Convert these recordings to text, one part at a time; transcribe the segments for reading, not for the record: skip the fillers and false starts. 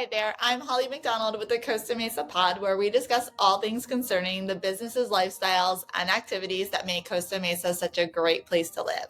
Hey there, I'm Holly McDonald with the Costa Mesa Pod, where we discuss all things concerning the businesses, lifestyles, and activities that make Costa Mesa such a great place to live.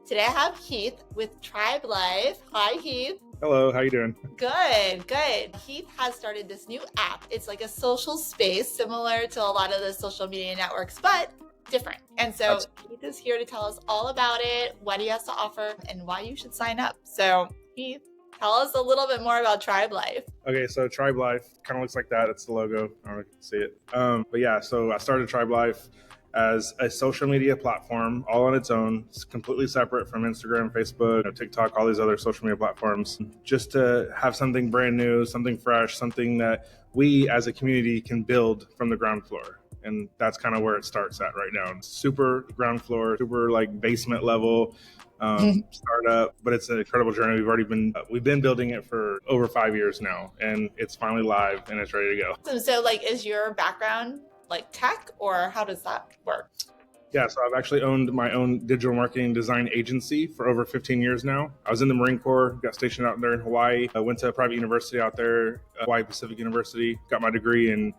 Today I have Heath with TribeLife. Hi, Heath. Hello, how you doing? Good. Heath has started this new app. It's like a social space similar to a lot of the social media networks, but different. And so Heath is here to tell us all about it, what he has to offer, and why you should sign up. So Heath, tell us a little bit more about TribeLife. Okay, so TribeLife kind of looks like that. It's the logo. I don't know if you can see it. But yeah, so I started TribeLife as a social media platform all on its own. It's completely separate from Instagram, Facebook, TikTok, all these other social media platforms, just to have something brand new, something fresh, something that we as a community can build from the ground floor. And that's kind of where it starts at right now. Super ground floor, super like basement level startup, but it's an incredible journey. We've been building it for over 5 years now, and it's finally live and it's ready to go. So like, is your background like tech, or how does that work? Yeah, so I've actually owned my own digital marketing design agency for over 15 years now. I was in the Marine Corps, got stationed out there in Hawaii. I went to a private university out there, Hawaii Pacific University, got my degree in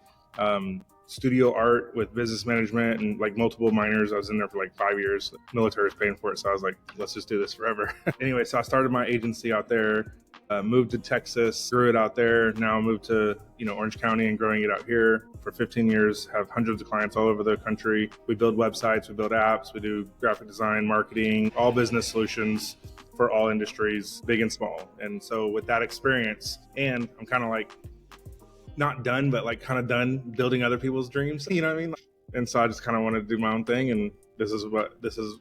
studio art with business management and like multiple minors. I was in there for like 5 years. The military was paying for it, so I was like, let's just do this forever. Anyway, so I started my agency out there, moved to Texas, grew it out there. Now I moved to Orange County and growing it out here for 15 years, have hundreds of clients all over the country. We build websites, we build apps, we do graphic design, marketing, all business solutions for all industries, big and small. And so with that experience, and I'm kind of like not done, but like kind of done building other people's dreams, you know what I mean? And so I just kind of wanted to do my own thing, and this is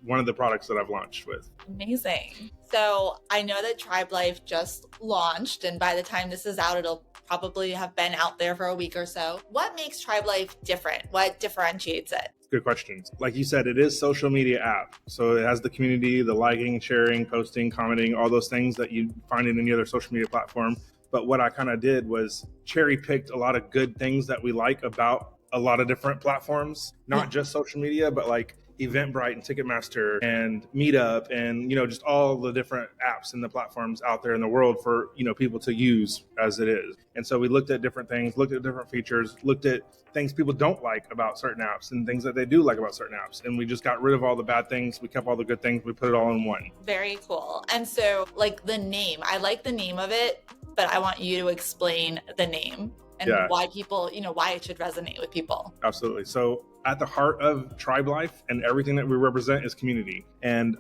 one of the products that I've launched with. Amazing. So I know that TribeLife just launched, and by the time this is out, it'll probably have been out there for a week or so. What makes TribeLife different? What differentiates it? Good questions. Like you said, it is social media app. So it has the community, the liking, sharing, posting, commenting, all those things that you find in any other social media platform. But what I kind of did was cherry picked a lot of good things that we like about a lot of different platforms, not just social media, but like Eventbrite and Ticketmaster and Meetup and, just all the different apps and the platforms out there in the world for, people to use as it is. And so we looked at different things, looked at different features, looked at things people don't like about certain apps and things that they do like about certain apps. And we just got rid of all the bad things. We kept all the good things. We put it all in one. Very cool. And so like the name, I like the name of it, but I want you to explain the name and why people, why it should resonate with people. Absolutely. So at the heart of TribeLife and everything that we represent is community. And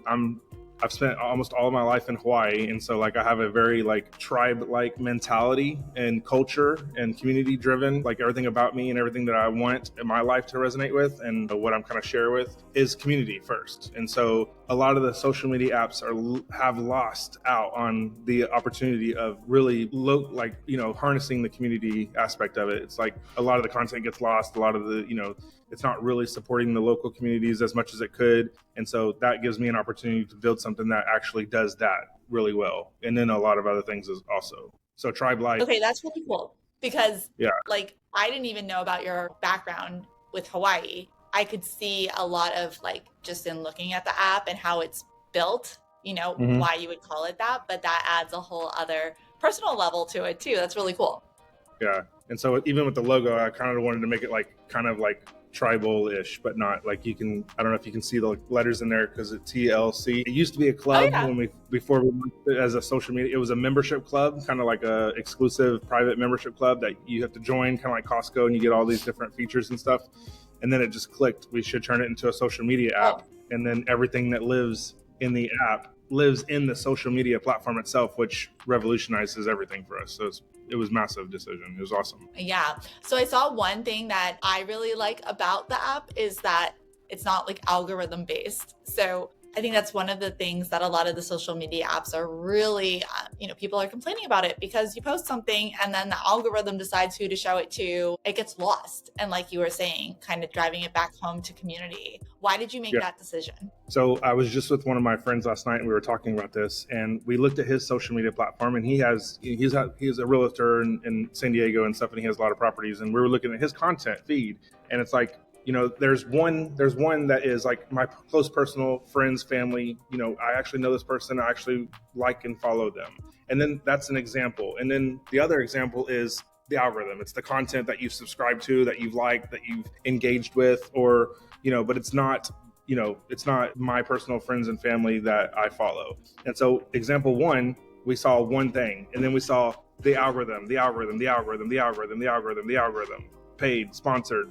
I've spent almost all of my life in Hawaii. And so like I have a very like tribe-like mentality and culture and community driven, like everything about me and everything that I want in my life to resonate with and what I'm kind of share with is community first. And so a lot of the social media apps have lost out on the opportunity of really harnessing the community aspect of it. It's like a lot of the content gets lost, a lot of the, it's not really supporting the local communities as much as it could. And so that gives me an opportunity to build something that actually does that really well. And then a lot of other things is also. So TribeLife. Okay, that's really cool because like I didn't even know about your background with Hawaii. I could see a lot of like just in looking at the app and how it's built, why you would call it that, but that adds a whole other personal level to it too. That's really cool. Yeah. And so even with the logo, I kind of wanted to make it like kind of like tribal-ish, but not like I don't know if you can see the letters in there because it's TLC. It used to be a club before we went as a social media. It was a membership club, kind of like a exclusive private membership club that you have to join, kind of like Costco, and you get all these different features and stuff. And then it just clicked. We should turn it into a social media app. And then everything that lives in the app lives in the social media platform itself, which revolutionizes everything for us. So it was a massive decision. It was awesome. Yeah. So I saw one thing that I really like about the app is that it's not like algorithm based. So I think that's one of the things that a lot of the social media apps are really, people are complaining about it because you post something and then the algorithm decides who to show it to. It gets lost. And like you were saying, kind of driving it back home to community. Why did you make that decision? So I was just with one of my friends last night and we were talking about this and we looked at his social media platform and he's a realtor in San Diego and stuff and he has a lot of properties and we were looking at his content feed and it's like, there's one that is like my close personal friends, family. I actually know this person. I actually like and follow them. And then that's an example. And then the other example is the algorithm. It's the content that you've subscribed to, that you've liked, that you've engaged with, or, but it's not, it's not my personal friends and family that I follow. And so example one, we saw one thing, and then we saw the algorithm, paid, sponsored,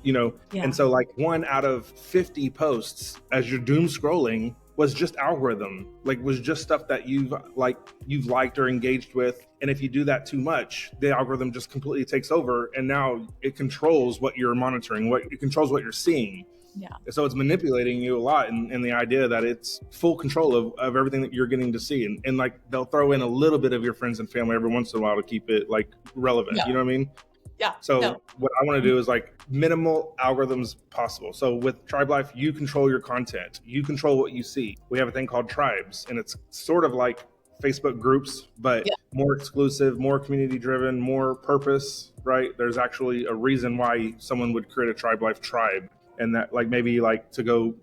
Yeah. And so like 1 out of 50 posts as you're doom scrolling was just algorithm, like was just stuff that you've liked or engaged with. And if you do that too much, the algorithm just completely takes over, and now it controls what you're monitoring, it controls what you're seeing. Yeah. So it's manipulating you a lot, in the idea that it's full control of everything that you're getting to see. And like they'll throw in a little bit of your friends and family every once in a while to keep it like relevant. Yeah. You know what I mean? Yeah. So what I want to do is like minimal algorithms possible. So with TribeLife, you control your content. You control what you see. We have a thing called tribes, and it's sort of like Facebook groups, but more exclusive, more community driven, more purpose, right? There's actually a reason why someone would create a TribeLife tribe, and that like maybe like to go,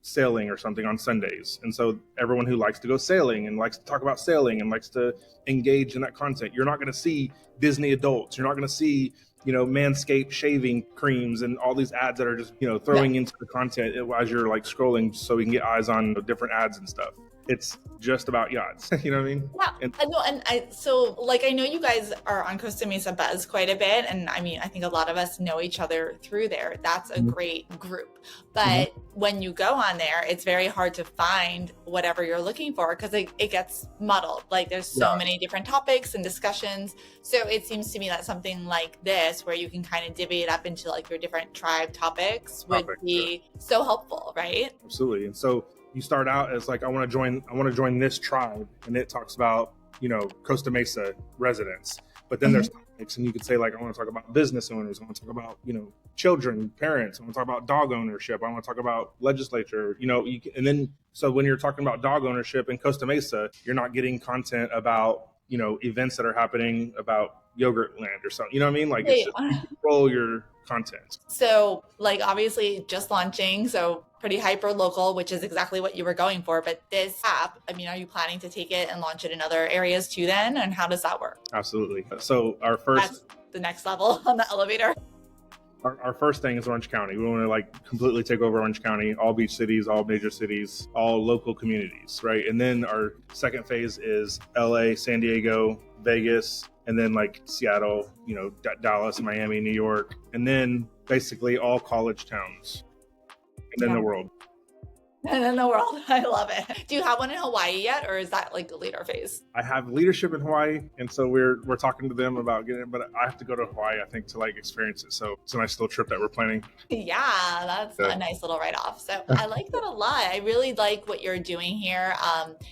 sailing or something on Sundays. And so everyone who likes to go sailing and likes to talk about sailing and likes to engage in that content, you're not going to see Disney adults. You're not going to see, Manscaped shaving creams and all these ads that are just, throwing into the content as you're like scrolling so we can get eyes on different ads and stuff. It's just about yachts. You know what I mean? Yeah. I know you guys are on Costa Mesa Buzz quite a bit. And I mean, I think a lot of us know each other through there. That's a great group. But when you go on there, it's very hard to find whatever you're looking for because it gets muddled. Like there's so many different topics and discussions. So it seems to me that something like this, where you can kind of divvy it up into like your different tribe topics would be so helpful, right? Absolutely. And so you start out as like, I want to join this tribe, and it talks about, Costa Mesa residents. But then there's topics, and you could say like, I want to talk about business owners. I want to talk about, children, parents. I want to talk about dog ownership. I want to talk about legislature, and then, so when you're talking about dog ownership in Costa Mesa, you're not getting content about, events that are happening about Yogurt Land or something, you know what I mean? Like it's just, you control your content. So like obviously just launching, so pretty hyper local, which is exactly what you were going for. But this app, I mean, are you planning to take it and launch it in other areas too then? And how does that work? Absolutely. So that's the next level on the elevator. Our first thing is Orange County. We want to like completely take over Orange County, all beach cities, all major cities, all local communities, right? And then our second phase is LA, San Diego, Vegas, and then like Seattle, Dallas, Miami, New York, and then basically all college towns, and then the world. And then the world. I love it. Do you have one in Hawaii yet, or is that like a later phase? I have leadership in Hawaii, and so we're talking to them about getting it, but I have to go to Hawaii, I think, to like experience it. So it's a nice little trip that we're planning. Yeah, that's a nice little write-off. So I like that a lot. I really like what you're doing here,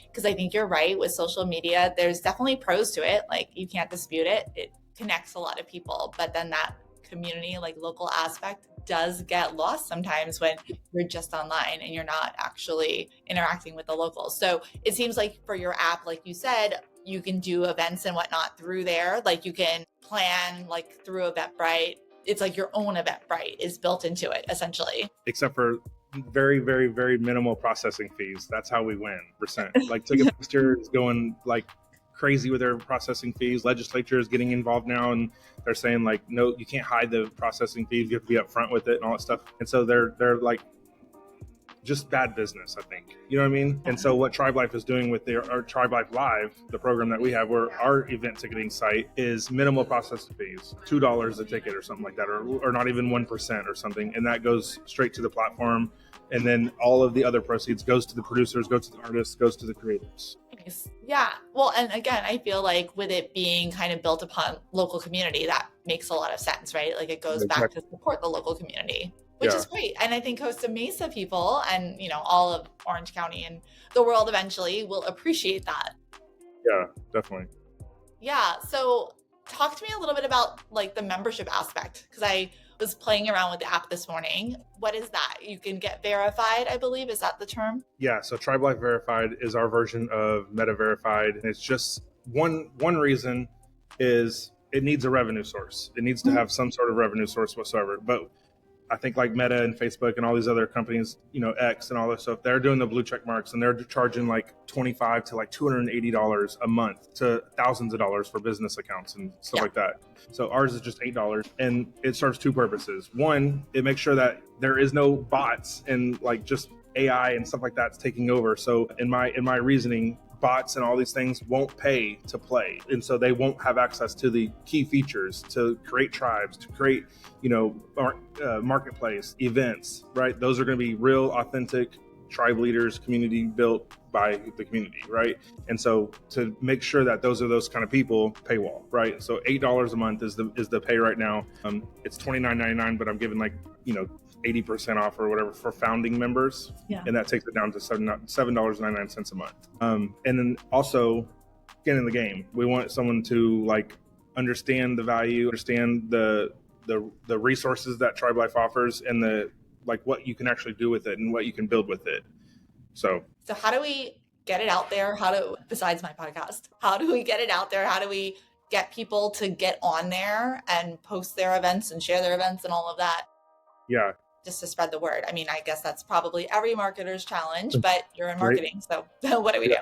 because I think you're right with social media. There's definitely pros to it. Like you can't dispute it. It connects a lot of people, but then that community, like local aspect, does get lost sometimes when you're just online and you're not actually interacting with the locals. So it seems like for your app, like you said, you can do events and whatnot through there. Like you can plan like through Eventbrite. It's like your own Eventbrite is built into it essentially. Except for very, very, very minimal processing fees. That's how we win percent. Like Ticketmaster is going like crazy with their processing fees. Legislature is getting involved now, and they're saying like, no, you can't hide the processing fees. You have to be upfront with it and all that stuff. And so they're like just bad business, I think. You know what I mean? And so what TribeLife is doing with our TribeLife Live, the program that we have, where our event ticketing site is minimal processing fees, $2 a ticket or something like that, or not even 1% or something. And that goes straight to the platform. And then all of the other proceeds goes to the producers, goes to the artists, goes to the creators. Nice. Yeah. Well, and again, I feel like with it being kind of built upon local community, that makes a lot of sense, right? Like it goes back to support the local community, which is great. And I think Costa Mesa people and, all of Orange County and the world eventually will appreciate that. Yeah, definitely. Yeah. So talk to me a little bit about like the membership aspect, because I was playing around with the app this morning. What is that? You can get verified, I believe. Is that the term? Yeah. So TribeLife Verified is our version of Meta Verified. And it's just one reason is it needs a revenue source. It needs to have some sort of revenue source whatsoever. But I think like Meta and Facebook and all these other companies, X and all this stuff, they're doing the blue check marks and they're charging like $25 to like $280 a month to thousands of dollars for business accounts and stuff like that. So ours is just $8, and it serves two purposes. One, it makes sure that there is no bots and like just AI and stuff like that's taking over. So in my reasoning, bots and all these things won't pay to play, and so they won't have access to the key features to create tribes, to create marketplace events, right? Those are going to be real authentic tribe leaders, community built by the community, right? And so to make sure that those are those kind of people, paywall, right? So $8 a month is the pay right now. It's $29.99, but I'm giving 80% off or whatever for founding members. And that takes it down to $7.99 a month. And then also get in the game. We want someone to like understand the value, understand the resources that TribeLife offers, and the like what you can actually do with it and what you can build with it. So how do we get it out there? Besides my podcast, how do we get it out there? How do we get people to get on there and post their events and share their events and all of that? Yeah. Just to spread the word. I mean, I guess that's probably every marketer's challenge, but you're in marketing. Right. So what do we do?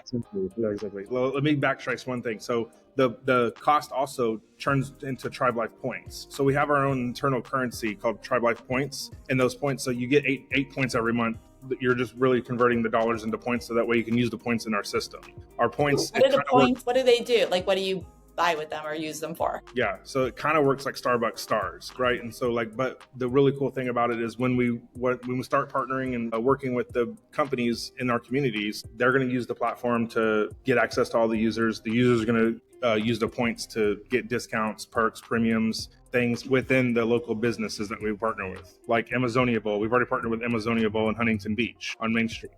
Yeah, exactly. Well, let me backtrace one thing. So the cost also turns into TribeLife points. So we have our own internal currency called TribeLife points, and those points, so you get eight points every month. You're just really converting the dollars into points, so that way you can use the points in our system. Our points. What do they do? Like, what do you buy with them or use them for? Yeah, so it kind of works like Starbucks stars, right? And so but the really cool thing about it is when we start partnering and working with the companies in our communities, they're going to use the platform to get access to all the users. The users are going to use the points to get discounts, perks, premiums, things within the local businesses that we partner with, like Amazonia Bowl. We've already partnered with Amazonia Bowl in Huntington Beach on Main Street.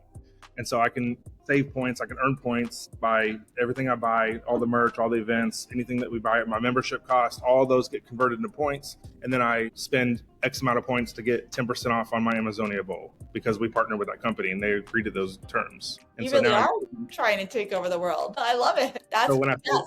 And so I can save points, I can earn points by everything I buy, all the merch, all the events, anything that we buy at my membership cost, all those get converted into points. And then I spend X amount of points to get 10% off on my Amazonia Bowl because we partner with that company and they agree to those terms. And you so really are trying to take over the world. I love it.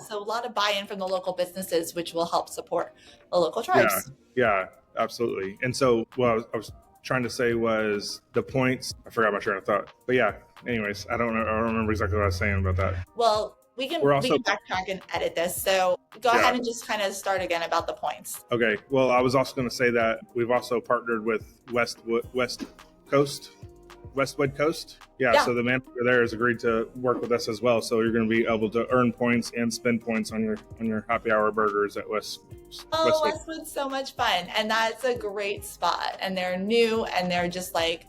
So a lot of buy-in from the local businesses, which will help support the local tribes. Yeah, absolutely. And so what I was trying to say was the points. I forgot my train of thought. But yeah, anyways, I don't remember exactly what I was saying about that. Well, we can backtrack and edit this. So go ahead and just kind of start again about the points. Okay. Well, I was also going to say that we've also partnered with Westwood Coast. Yeah. So the manager there has agreed to work with us as well. So you're going to be able to earn points and spend points on your happy hour burgers at Westwood. Westwood's so much fun. And that's a great spot. And they're new and they're just like,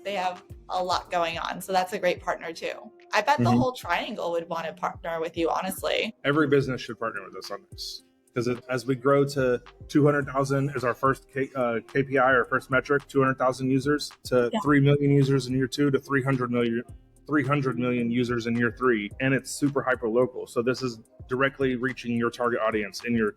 they have a lot going on. So that's a great partner too. I bet the whole triangle would want to partner with you, honestly. Every business should partner with us on this. Because as we grow to 200,000 as our first KPI, our first metric, 200,000 users to 3 million users in year 2 to 300 million users in year 3, and it's super hyper local. So this is directly reaching your target audience in your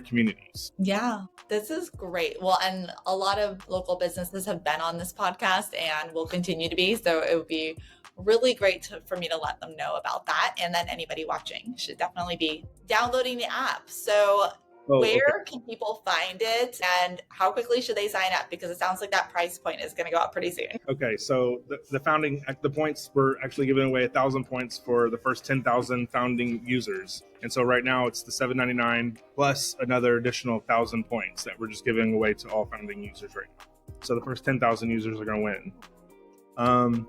communities. Yeah, this is great. Well, and a lot of local businesses have been on this podcast and will continue to be. So it would be really great for me to let them know about that. And then anybody watching should definitely be downloading the app. So where can people find it and how quickly should they sign up? Because it sounds like that price point is going to go up pretty soon. Okay, so the points, we're actually giving away 1,000 points for the first 10,000 founding users. And so right now it's the $7.99 plus another additional 1,000 points that we're just giving away to all founding users right now. So the first 10,000 users are going to win.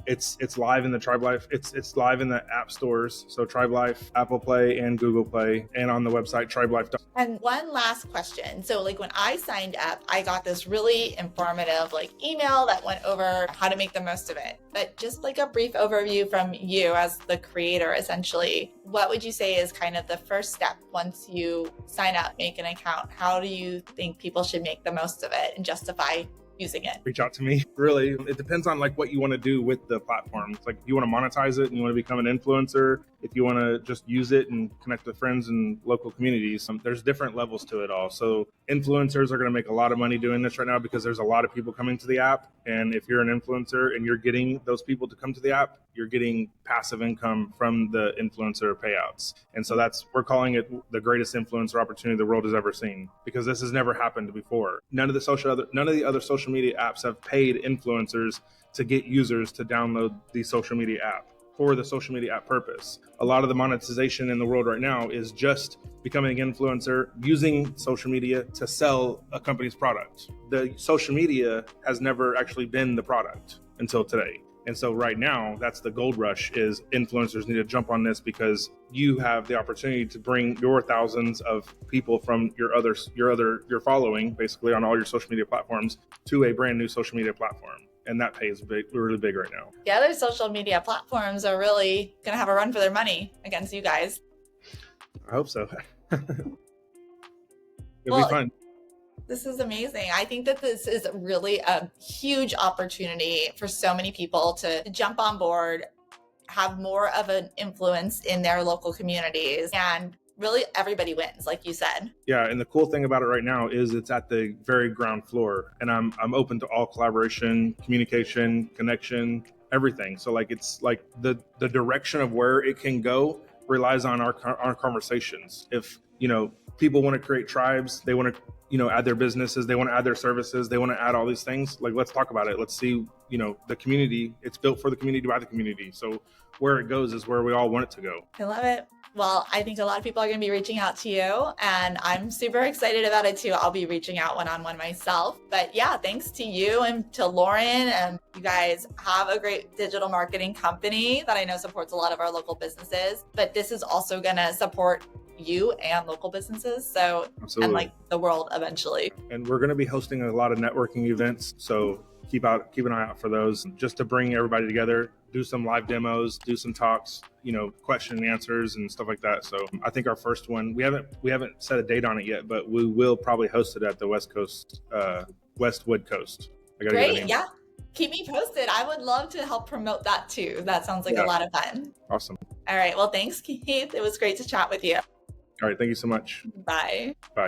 It's live in the TribeLife. It's live in the app stores. So TribeLife, Apple Play, and Google Play, and on the website TribeLife.com. And one last question. So when I signed up, I got this really informative email that went over how to make the most of it. But just a brief overview from you as the creator, essentially, what would you say is kind of the first step once you sign up, make an account? How do you think people should make the most of it and justify using it? Reach out to me. Really, it depends on what you want to do with the platform. It's if you want to monetize it and you want to become an influencer, if you want to just use it and connect with friends and local communities, there's different levels to it all. So influencers are going to make a lot of money doing this right now because there's a lot of people coming to the app. And if you're an influencer and you're getting those people to come to the app, you're getting passive income from the influencer payouts. And so we're calling it the greatest influencer opportunity the world has ever seen, because this has never happened before. None of the other social media apps have paid influencers to get users to download the social media app for the social media app purpose. A lot of the monetization in the world right now is just becoming an influencer, using social media to sell a company's product. The social media has never actually been the product until today. And so right now, that's the gold rush, is influencers need to jump on this, because you have the opportunity to bring your thousands of people from your following, basically on all your social media platforms, to a brand new social media platform. And that pays really big right now. The other social media platforms are really going to have a run for their money against you guys. I hope so. It'll be fun. This is amazing. I think that this is really a huge opportunity for so many people to jump on board, have more of an influence in their local communities, and really everybody wins, like you said. Yeah, and the cool thing about it right now is it's at the very ground floor, and I'm open to all collaboration, communication, connection, everything. So like, it's like the direction of where it can go relies on our conversations. If, people want to create tribes, they want to, add their businesses, they want to add their services, they want to add all these things, like, let's talk about it. Let's see, the community, it's built for the community by the community. So where it goes is where we all want it to go. I love it. Well, I think a lot of people are going to be reaching out to you, and I'm super excited about it too. I'll be reaching out one-on-one myself. But yeah, thanks to you and to Lauren, and you guys have a great digital marketing company that I know supports a lot of our local businesses. But this is also going to support you and local businesses, so Absolutely. And like the world eventually. And we're going to be hosting a lot of networking events, so keep an eye out for those, just to bring everybody together, do some live demos, do some talks, question and answers and stuff like that. So I think our first one, we haven't set a date on it yet, but we will probably host it at the Westwood Coast. Great, yeah. Keep me posted. I would love to help promote that too. That sounds like a lot of fun. Awesome. All right. Well, thanks, Heath. It was great to chat with you. All right. Thank you so much. Bye. Bye.